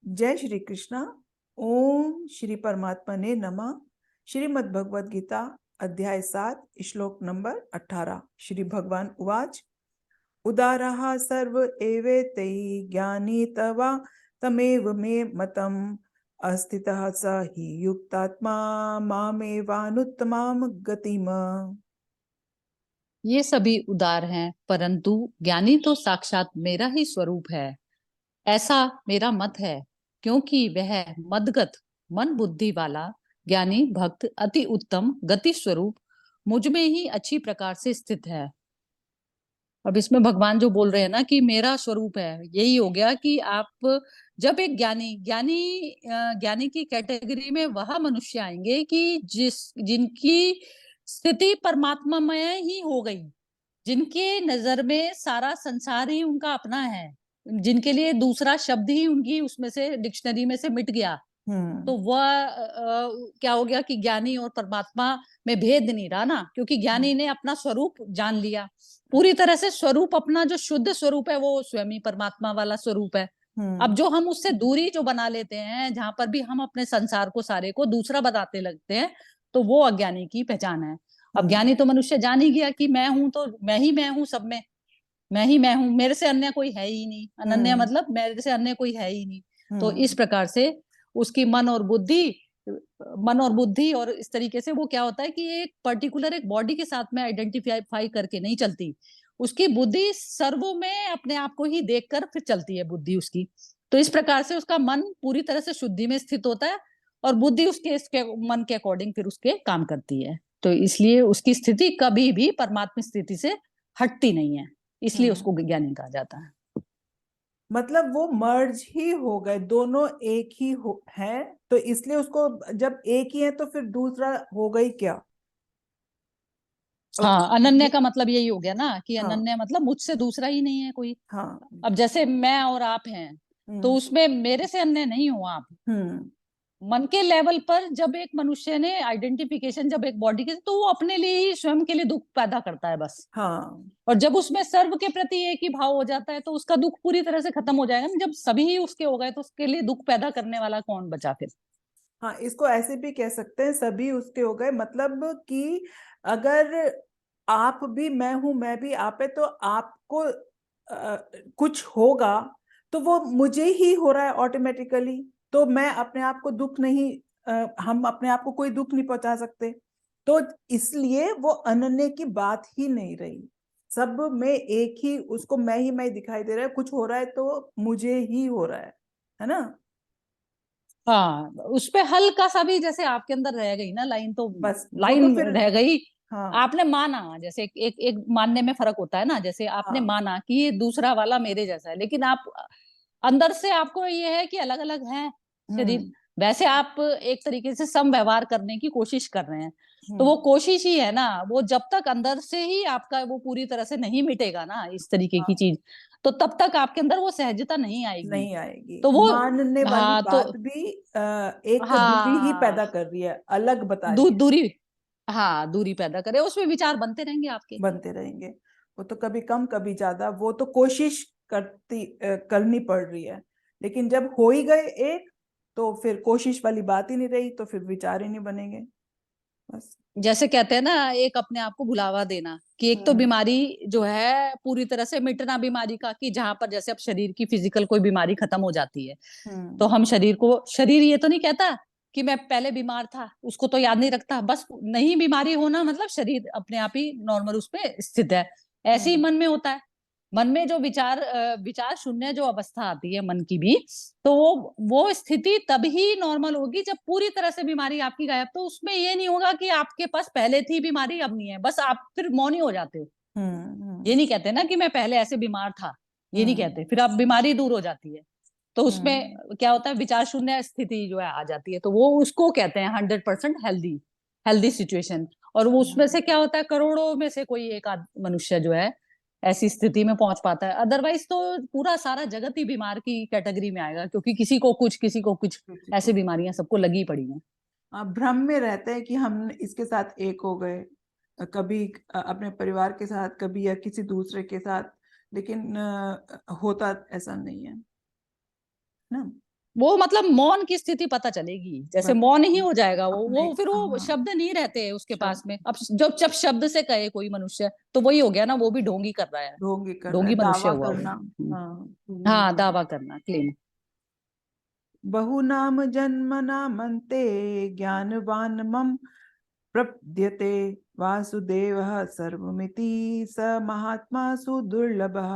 जय श्री कृष्ण। ओम श्री परमात्मा ने नमः। श्रीमद् भगवद गीता अध्याय 7 श्लोक नंबर 18। श्री भगवान उवाच उदारः सर्व एवेतै ज्ञानी तवा तमेव मे मतम् अस्थितः स हि युक्तात्मा मामेवानुत्तमां गतिम्। ये सभी उदार हैं, परंतु ज्ञानी तो साक्षात मेरा ही स्वरूप है, ऐसा मेरा मत है। क्योंकि वह मदगत मन बुद्धि वाला ज्ञानी भक्त अति उत्तम गति स्वरूप मुझ में ही अच्छी प्रकार से स्थित है। अब इसमें भगवान जो बोल रहे हैं ना कि मेरा स्वरूप है, यही हो गया कि आप जब एक ज्ञानी की कैटेगरी में वह मनुष्य आएंगे कि जिनकी स्थिति परमात्मा में ही हो गई, जिनके नजर में सारा संसार ही उनका अपना है, जिनके लिए दूसरा शब्द ही उनकी उसमें से डिक्शनरी में से मिट गया। तो वह क्या हो गया कि ज्ञानी और परमात्मा में भेद नहीं रहा ना, क्योंकि ज्ञानी ने अपना स्वरूप जान लिया पूरी तरह से। स्वरूप अपना जो शुद्ध स्वरूप है वो स्वयं ही परमात्मा वाला स्वरूप है। अब जो हम उससे दूरी जो बना लेते हैं, जहां पर भी हम अपने संसार को सारे को दूसरा बताते लगते हैं, तो वो अज्ञानी की पहचान है। अब ज्ञानी तो मनुष्य जान ही गया कि मैं हूं तो मैं हूं सब में, मैं ही मैं हूं, मेरे से अन्य कोई है ही नहीं। अनन्य मतलब मेरे से अन्य कोई है ही नहीं। तो इस प्रकार से उसकी मन और बुद्धि और इस तरीके से वो क्या होता है कि एक पर्टिकुलर एक बॉडी के साथ में आइडेंटिफाई करके नहीं चलती। उसकी बुद्धि सर्वों में अपने आप को ही देखकर फिर चलती है बुद्धि उसकी। तो इस प्रकार से उसका मन पूरी तरह से शुद्धि में स्थित होता है और बुद्धि उसके मन के अकॉर्डिंग फिर उसके काम करती है। तो इसलिए उसकी स्थिति कभी भी परमात्मा स्थिति से हटती नहीं है, इसलिए उसको ज्ञानी कहा जाता है। मतलब वो मर्ज ही हो गए, दोनों एक ही है, तो इसलिए उसको जब एक ही है तो फिर दूसरा हो गई क्या? हाँ, अनन्य का मतलब यही हो गया ना कि हाँ अनन्य मतलब मुझसे दूसरा ही नहीं है कोई। हाँ। अब जैसे मैं और आप हैं, तो उसमें मेरे से अन्य नहीं हो आप। हम्म मन के लेवल पर जब एक मनुष्य ने आइडेंटिफिकेशन जब एक बॉडी के, तो वो अपने लिए ही स्वयं के लिए दुख पैदा करता है बस। हाँ और जब उसमें सर्व के प्रति एक ही भाव हो जाता है तो उसका दुख पूरी तरह से खत्म हो जाएगा ना। जब सभी ही उसके हो गए तो उसके लिए दुख पैदा करने वाला कौन बचा फिर। हाँ, इसको ऐसे भी कह सकते हैं, सभी उसके हो गए, मतलब कि अगर आप भी मैं हूं, मैं भी आप है, तो आपको कुछ होगा तो वो मुझे ही हो रहा है ऑटोमेटिकली। तो मैं अपने आप को दुख नहीं, हम अपने आप को कोई दुख नहीं पहुंचा सकते। तो इसलिए वो अनन्य की बात ही नहीं रही। सब में एक ही, उसको मैं ही दिखाई दे रहा है, कुछ हो रहा है तो मुझे ही हो रहा है ना। हाँ, उस पे हल्का सा भी जैसे आपके अंदर रह गई ना लाइन, तो बस वो तो लाइन फिर। रह गई। हाँ आपने माना, जैसे एक मानने में फर्क होता है ना, जैसे आपने हाँ। माना कि ये दूसरा वाला मेरे जैसा है, लेकिन आप अंदर से आपको ये है कि अलग अलग है शरीर। हम्म वैसे आप एक तरीके से सम व्यवहार करने की कोशिश कर रहे हैं। तो वो हम्म। कोशिश ही है ना, वो जब तक अंदर से ही आपका वो पूरी तरह से नहीं मिटेगा ना इस तरीके की हाँ, चीज, तो तब तक आपके अंदर वो सहजता नहीं आएगी। नहीं आएगी। तो वो मानने वाली हाँ तो बात भी एक दूरी ही हाँ पैदा कर रही है, अलग बता रही है। दूरी, हाँ दूरी पैदा करे, उसमें विचार बनते रहेंगे आपके। बनते रहेंगे। वो तो कभी कम कभी ज्यादा, वो तो कोशिश करनी पड़ रही है। लेकिन जब हो ही गए एक, तो फिर कोशिश वाली बात ही नहीं रही, तो फिर विचार ही नहीं बनेंगे। बस। जैसे कहते हैं ना, एक अपने आप को भुलावा देना, कि एक तो हम्म बीमारी जो है पूरी तरह से मिटना बीमारी का, कि जहां पर जैसे अब शरीर की फिजिकल कोई बीमारी खत्म हो जाती है, तो हम्म हम शरीर ये तो नहीं कहता कि मैं पहले बीमार था, उसको तो याद नहीं रखता बस। नहीं, बीमारी होना मतलब शरीर अपने आप ही नॉर्मल उस पे स्थित है। ऐसे ही हम्म मन में होता है। मन में जो विचार शून्य जो अवस्था आती है मन की भी, तो वो स्थिति तभी नॉर्मल होगी जब पूरी तरह से बीमारी आपकी गायब। तो उसमें ये नहीं होगा कि आपके पास पहले थी बीमारी अब नहीं है, बस आप फिर मौन ही हो जाते हो। ये हम्म नहीं कहते ना कि मैं पहले ऐसे बीमार था, ये नहीं हम्म कहते, फिर अब बीमारी दूर हो जाती है। तो उसमें हम्म क्या होता है, विचार शून्य स्थिति जो है आ जाती है, तो वो उसको कहते हैं 100% हेल्दी हेल्दी सिचुएशन। और वो उसमें हम्म। से क्या होता है, करोड़ों में से कोई एक आध मनुष्य जो है ऐसी स्थिति में पहुंच पाता है। अदरवाइज तो पूरा सारा जगत ही बीमार की कैटेगरी में आएगा, क्योंकि किसी को कुछ किसी ऐसी को बीमारियां सबको लगी पड़ी हैं। भ्रम में रहते हैं कि हम इसके साथ एक हो गए, कभी अपने परिवार के साथ, कभी या किसी दूसरे के साथ। लेकिन होता ऐसा नहीं है ना। वो मतलब मौन की स्थिति पता चलेगी, जैसे बस मौन ही हो जाएगा अपने, वो फिर वो हाँ, शब्द नहीं रहते उसके पास शब्द में। अब जब जब शब्द से कहे कोई मनुष्य, तो वही हो गया ना, वो भी ढोंगी कर रहा है, ढोंगी कर रहा ढोंगी है, मनुष्य दावा हुआ वो। करना। हाँ, हाँ, दावा करना, क्लेम। बहुनाम जन्मनामन्ते ज्ञानवान् मम प्रपद्यते वासुदेवः सर्वमिति स महात्मा सुदुर्लभः।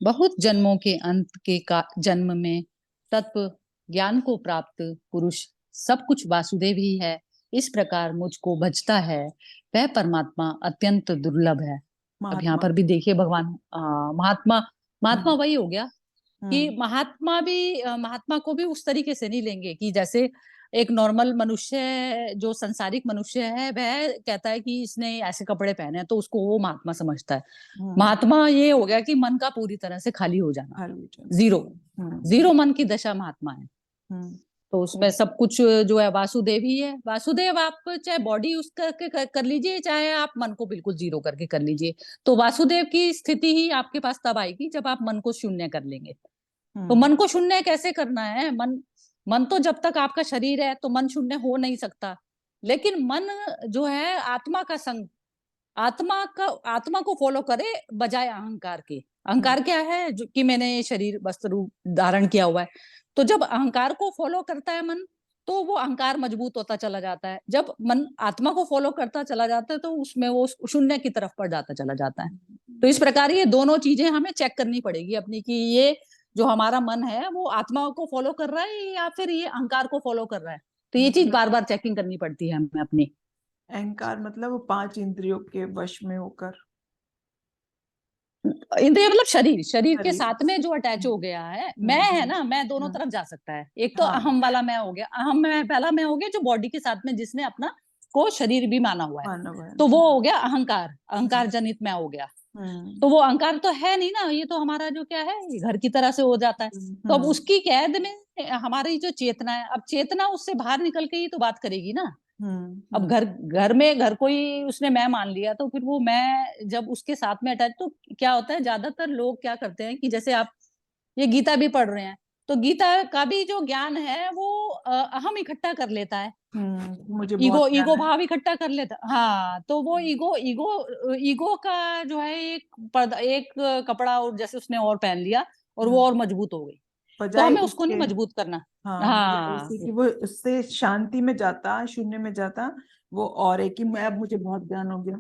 बहुत जन्मों के अंत के का जन्म में तत्व ज्ञान को प्राप्त पुरुष सब कुछ वासुदेव ही है, इस प्रकार मुझको भजता है, वह परमात्मा अत्यंत दुर्लभ है। अब यहाँ महात्मा। पर भी देखिए भगवान महात्मा, महात्मा हम्म। वही हो गया कि हम्म। महात्मा भी महात्मा को भी उस तरीके से नहीं लेंगे कि जैसे एक नॉर्मल मनुष्य जो संसारिक मनुष्य है वह कहता है कि इसने ऐसे कपड़े पहने हैं तो उसको वो महात्मा समझता है। हम्म। महात्मा ये हो गया कि मन का पूरी तरह से खाली हो जाना, खाली जाना। जीरो, हम्म। जीरो मन की दशा महात्मा है। हम्म। तो उसमें सब कुछ जो है वासुदेव ही है। वासुदेव आप चाहे बॉडी उस करके कर लीजिए, चाहे आप मन को बिल्कुल जीरो करके कर लीजिए, तो वासुदेव की स्थिति ही आपके पास तब आएगी जब आप मन को शून्य कर लेंगे। तो हम्म। मन को शून्य कैसे करना है? मन मन तो जब तक आपका शरीर है तो मन शून्य हो नहीं सकता। लेकिन मन जो है आत्मा का संग, आत्मा को फॉलो करे बजाय अहंकार के। हम्म। अहंकार क्या है? जो कि मैंने ये शरीर वस्त्र रूप धारण किया हुआ है। तो जब अहंकार को फॉलो करता है मन, तो वो अहंकार मजबूत होता चला जाता है। जब मन आत्मा को फॉलो करता चला जाता है तो उसमें वो शून्य की तरफ बढ़ जाता चला जाता है। तो इस प्रकार ये दोनों चीजें हमें चेक करनी पड़ेगी अपनी, कि ये जो हमारा मन है वो आत्मा को फॉलो कर रहा है या फिर ये अहंकार को फॉलो कर रहा है। तो ये चीज मतलब बार बार चेकिंग करनी पड़ती है हमें अपनी। अहंकार मतलब वो पांच इंद्रियों के वश में होकर। इंद्रिय मतलब शरीर, शरीर के शरीर। साथ में जो अटैच हो गया है, मैं है हम्म। ना, मैं दोनों हम्म। तरफ जा सकता है। एक तो हाँ, अहम वाला मैं हो गया, अहम मैं पहला मैं हो गया जो बॉडी के साथ में जिसने अपना को शरीर भी माना हुआ है। मानव है। तो वो हो गया अहंकार, हम्म। अहंकार जनित मैं हो गया। हम्म। तो वो अहंकार तो है नहीं ना, ये तो हमारा जो क्या है, ये घर की तरह से हो जाता है। तो अब हम्म। उसकी कैद में हमारी जो चेतना है, अब चेतना उससे बाहर निकल के ही तो बात करेगी ना। हम्म। अब हम्म। घर घर कोई उसने मैं मान लिया, तो फिर वो मैं जब उसके साथ में अटैच, तो क्या होता है, ज्यादातर लोग क्या करते हैं कि जैसे आप ये गीता भी पढ़ रहे हैं, तो गीता का भी जो ज्ञान है वो अहम इकट्ठा कर लेता है, मुझे ईगो बहुत ईगो ज्ञान है। भाव इकट्ठा कर लेता। हाँ, तो वो ईगो ईगो ईगो का जो है एक पर्दा, एक कपड़ा और जैसे उसने और पहन लिया और वो हम्म। और मजबूत हो गई। तो बजाय हमें उसको इसके, नहीं मजबूत करना। हाँ, बजाय हाँ। इसके कि वो उससे शांति में जाता, शून्य में जाता, वो और एक कि मैं, अब मुझे बहुत ज्ञान हो गया।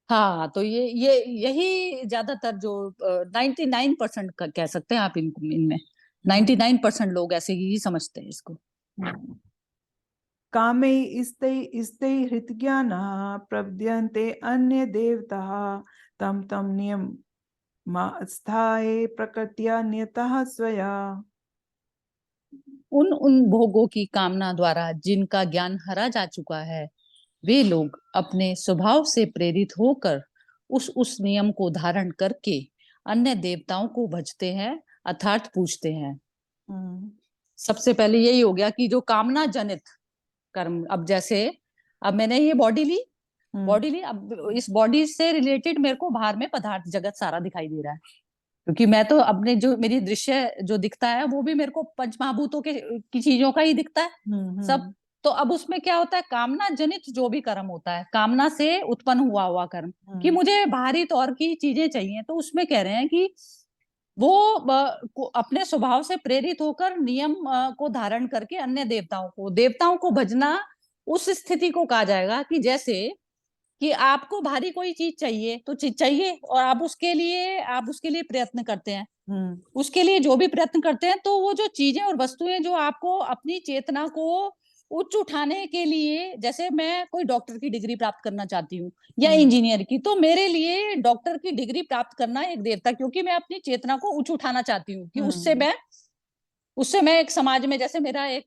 हाँ, तो ये यही ज्यादातर जो 99% कह सकते हैं आप इनमें हम्म। 99% लोग ऐसे ही समझते हैं इसको। हम्म। कामे इस्तै इस्तै हृतज्ञानः प्रपद्यन्ते अन्य देवताः तम तम नियम स्थाये प्रकृत्या नियतः स्वया। उन उन भोगों की कामना द्वारा जिनका ज्ञान हरा जा चुका है, वे लोग अपने स्वभाव से प्रेरित होकर उस नियम को धारण करके अन्य देवताओं को भजते हैं, अर्थात पूजते हैं। हम्म। सबसे पहले यही हो गया कि जो कामना जनित कर्म, अब जैसे अब मैंने ये बॉडी ली, हम्म। बॉडी ली, अब इस बॉडी से रिलेटेड मेरे को बाहर में पदार्थ जगत सारा दिखाई दे रहा है, क्योंकि मैं तो अपने जो मेरी दृश्य जो दिखता है वो भी मेरे को पंच महाभूतों के की चीजों का ही दिखता है हम्म। सब। तो अब उसमें क्या होता है, कामना जनित जो भी कर्म होता है, कामना से उत्पन्न हुआ हुआ कर्म, कि हम्म। मुझे बाहरी तौर की चीजें चाहिए, तो उसमें कह रहे हैं कि वो अपने स्वभाव से प्रेरित होकर नियम को धारण करके अन्य देवताओं को भजना, उस स्थिति को कहा जाएगा कि जैसे कि आपको भारी कोई चीज चाहिए तो चीज चाहिए, और आप उसके लिए प्रयत्न करते हैं, हम्म। उसके लिए जो भी प्रयत्न करते हैं, तो वो जो चीजें और वस्तुएं जो आपको अपनी चेतना को उच्च उठाने के लिए, जैसे मैं कोई डॉक्टर की डिग्री प्राप्त करना चाहती हूँ या हम्म। इंजीनियर की, तो मेरे लिए डॉक्टर की डिग्री प्राप्त करना एक देवता, क्योंकि मैं अपनी चेतना को उच्च उठाना चाहती हूँ कि हम्म। उससे मैं एक समाज में, जैसे मेरा एक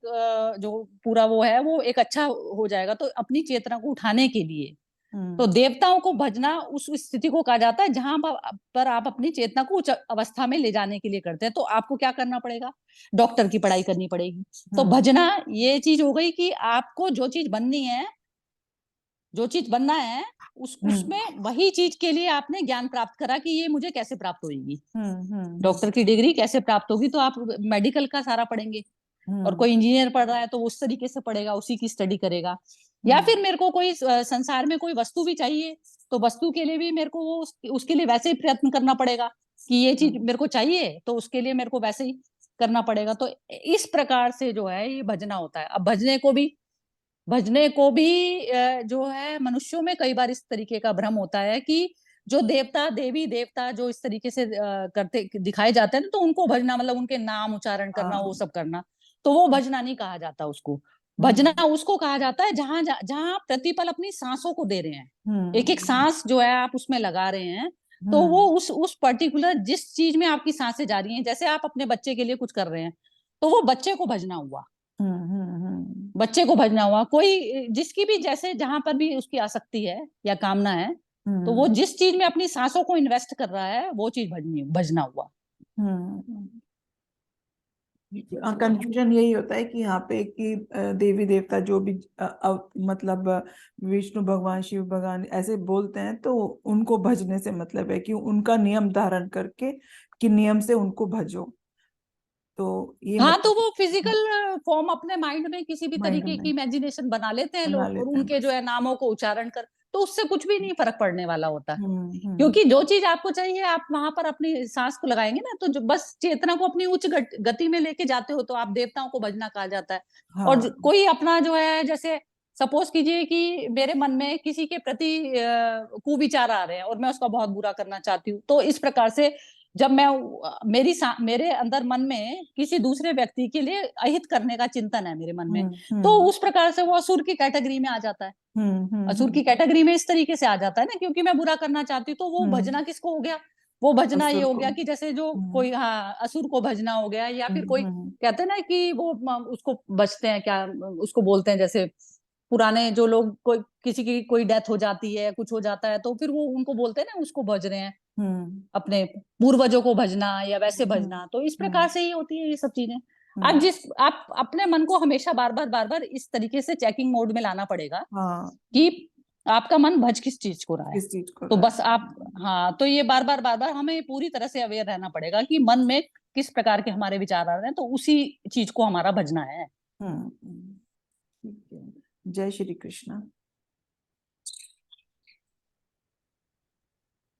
जो पूरा वो है वो एक अच्छा हो जाएगा, तो अपनी चेतना को उठाने के लिए तो हम्म। देवताओं को भजना उस स्थिति को कहा जाता है जहां पर आप अपनी चेतना को उच्च अवस्था में ले जाने के लिए करते हैं। तो आपको क्या करना पड़ेगा, डॉक्टर की पढ़ाई करनी पड़ेगी। तो हम्म। भजना ये चीज हो गई कि आपको जो चीज बननी है जो चीज बनना है उसमें वही चीज के लिए आपने ज्ञान प्राप्त करा कि ये मुझे कैसे प्राप्त होगी। डॉक्टर की डिग्री कैसे प्राप्त होगी, तो आप मेडिकल का सारा पढ़ेंगे। और कोई इंजीनियर पढ़ रहा है तो उस तरीके से पढ़ेगा, उसी की स्टडी करेगा। या फिर मेरे को कोई संसार में कोई वस्तु भी चाहिए, तो वस्तु के लिए भी मेरे को वो उसके लिए वैसे ही प्रयत्न करना पड़ेगा कि ये चीज मेरे को चाहिए, तो उसके लिए मेरे को वैसे ही करना पड़ेगा। तो इस प्रकार से जो है ये भजना होता है। अब भजने को भी जो है मनुष्यों में कई बार इस तरीके का भ्रम होता है कि जो देवता देवी देवता जो इस तरीके से करते दिखाए जाते हैं ना, तो उनको भजना मतलब उनके नाम उच्चारण करना, वो सब करना, तो वो भजना नहीं कहा जाता उसको। भजना उसको कहा जाता है जहां जहां आप प्रतिपल अपनी सांसों को दे रहे हैं, एक एक सांस जो है आप उसमें लगा रहे हैं, तो वो उस पर्टिकुलर जिस चीज में आपकी सांसें जा रही हैं, जैसे आप अपने बच्चे के लिए कुछ कर रहे हैं, तो वो बच्चे को भजना हुआ। बच्चे को भजना हुआ। कोई जिसकी भी जैसे जहां पर भी उसकी आसक्ति है या कामना है, तो वो जिस चीज में अपनी सांसों को इन्वेस्ट कर रहा है वो चीज भजना हुआ। कंफ्यूजन यही होता है कि यहाँ पे कि देवी देवता जो भी मतलब विष्णु भगवान शिव भगवान ऐसे बोलते हैं, तो उनको भजने से मतलब है कि उनका नियम धारण करके कि नियम से उनको भजो, तो ये हाँ, तो मतलब वो फिजिकल फॉर्म अपने माइंड में किसी भी माइंड तरीके में की इमेजिनेशन बना लेते हैं बना लोग, और लेते हैं उनके जो बस। है नामों को उच्चारण कर, तो उससे कुछ भी नहीं फर्क पड़ने वाला होता। हम्म। क्योंकि जो चीज आपको चाहिए आप वहां पर अपनी सांस को लगाएंगे ना, तो जो बस चेतना को अपनी उच्च गति में लेके जाते हो, तो आप देवताओं को भजना कहा जाता है। और हाँ। कोई अपना जो है, जैसे सपोज कीजिए कि मेरे मन में किसी के प्रति कुविचार आ रहे हैं और मैं उसका बहुत बुरा करना चाहती हूँ, तो इस प्रकार से जब मैं मेरे अंदर मन में किसी दूसरे व्यक्ति के लिए अहित करने का चिंतन है मेरे मन में, तो उस प्रकार से वो असुर की कैटेगरी में आ जाता है। असुर की कैटेगरी में इस तरीके से आ जाता है ना, क्योंकि मैं बुरा करना चाहती हूँ, तो वो भजना किसको हो गया? वो भजना ये असुर हो को। गया कि जैसे जो कोई, हाँ, असुर को भजना हो गया। या फिर कोई कहते हैं ना कि वो उसको बचते हैं क्या, उसको बोलते हैं, जैसे पुराने जो लोग, कोई किसी की कोई डेथ हो जाती है, कुछ हो जाता है, तो फिर वो उनको बोलते हैं ना, उसको भज रहे हैं, अपने पूर्वजों को भजना या वैसे भजना। तो इस प्रकार से ही होती है ये सब चीजें। आप अपने मन को हमेशा बार बार इस तरीके से चेकिंग मोड में लाना पड़ेगा हाँ, कि आपका मन भज किस चीज को रहा है। किस चीज को तो रहा बस आप, हाँ, तो ये बार बार हमें पूरी तरह से अवेयर रहना पड़ेगा कि मन में किस प्रकार के हमारे विचार आ रहे हैं, तो उसी चीज को हमारा भजना है। ठीक है। जय श्री कृष्ण।